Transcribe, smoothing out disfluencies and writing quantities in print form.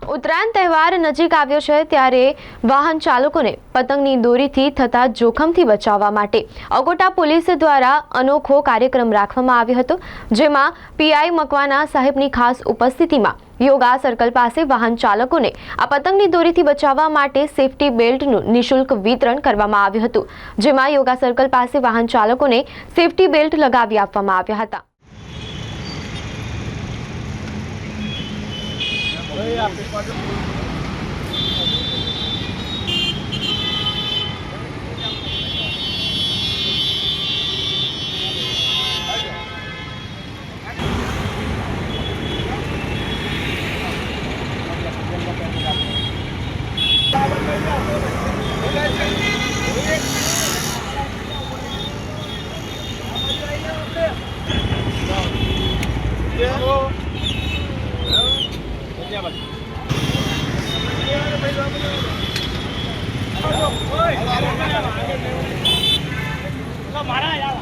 ઉત્તરાયણ તહેવાર નજીક આવ્યો છે ત્યારે વાહન ચાલકોને પતંગની દોરીથી થતા જોખમથી બચાવવા માટે અકોટા પોલીસ દ્વારા અનોખો કાર્યક્રમ રાખવામાં આવ્યો હતો, જેમાં પીઆઈ મકવાના સાહેબની ખાસ ઉપસ્થિતિમાં યોગા સર્કલ પાસે વાહન ચાલકોને આ પતંગની દોરીથી બચાવવા માટે સેફટી બેલ્ટનું નિઃશુલ્ક વિતરણ કરવામાં આવ્યું હતું, જેમાં યોગા સર્કલ પાસે વાહન ચાલકોને સેફટી બેલ્ટ લગાવી આપવામાં આવ્યા હતા। મારા